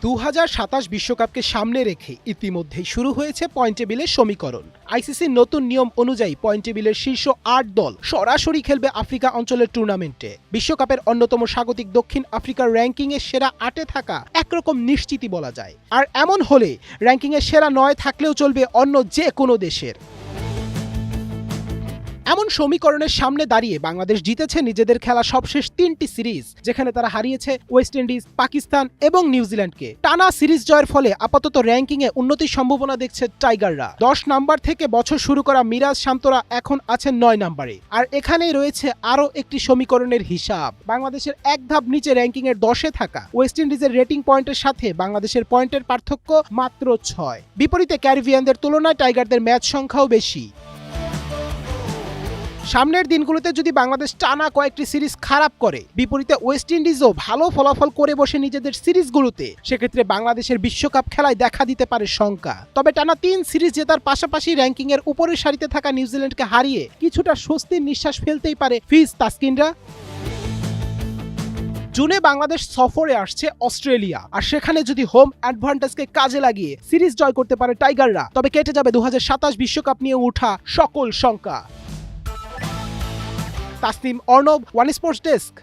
2027 বিশ্বকাপকে সামনে রেখে ইতিমধ্যেই শুরু হয়েছে পয়েন্ট টেবিলের সমীকরণ। আইসিসির নতুন নিয়ম অনুযায়ী পয়েন্ট টেবিলের শীর্ষ 8 দল সরাসরি খেলবে আফ্রিকা অঞ্চলের টুর্নামেন্টে। বিশ্বকাপের অন্যতম স্বাগতিক দক্ষিণ আফ্রিকার র্যাঙ্কিংয়ে সেরা 8-এ থাকা একরকম নিশ্চিতই বলা যায়। আর এমন হলে র্যাঙ্কিংয়ে সেরা 9 থাকলেও চলবে অন্য যে কোনো দেশের। এমন সমীকরণের সামনে দাঁড়িয়ে বাংলাদেশ জিতেছে নিজেদের খেলা সবশেষ 3টি সিরিজ, যেখানে তারা হারিয়েছে ওয়েস্ট ইন্ডিজ, পাকিস্তান এবং নিউজিল্যান্ডকে। টানা সিরিজ জয়ের ফলে আপাতত র্যাঙ্কিংয়ে উন্নতির সম্ভাবনা দেখছে টাইগাররা। 10 নাম্বার থেকে বছর শুরু করা মিরাজ শান্তরা এখন আছেন 9 নাম্বারে। আর এখানেই রয়েছে আরও একটি সমীকরণের হিসাব। বাংলাদেশের এক ধাপ নিচে র্যাঙ্কিংয়ের 10-এ থাকা ওয়েস্ট ইন্ডিজের রেটিং পয়েন্টের সাথে বাংলাদেশের পয়েন্টের পার্থক্য মাত্র 6। বিপরীতে ক্যারিবিয়ানদের তুলনায় টাইগারদের ম্যাচ সংখ্যাও বেশি। সামনের দিনগুলোতে যদি বাংলাদেশ টানা কয়েকটি সিরিজ খারাপ করে, বিপরীতে ওয়েস্ট ইন্ডিজও ভালো ফলাফল করে বসে নিজেদের সিরিজগুলোতে, সেক্ষেত্রে বাংলাদেশের বিশ্বকাপ খেলায় দেখা দিতে পারে শঙ্কা। তবে টানা 3 সিরিজ জেতার পাশাপাশি র্যাঙ্কিংয়ের উপরের সারিতে থাকা নিউজিল্যান্ডকে হারিয়ে কিছুটা স্বস্তির নিঃশ্বাস ফেলতেই পারে ফিজ তাসকিনরা। জুনে বাংলাদেশ সফরে আসছে অস্ট্রেলিয়া, আর সেখানে যদি হোম অ্যাডভান্টেজকে কাজে লাগিয়ে সিরিজ জয় করতে পারে টাইগাররা, তবে কেটে যাবে 2027 বিশ্বকাপ নিয়ে ওঠা সকল শঙ্কা। Taslim Arnab, one sports desk.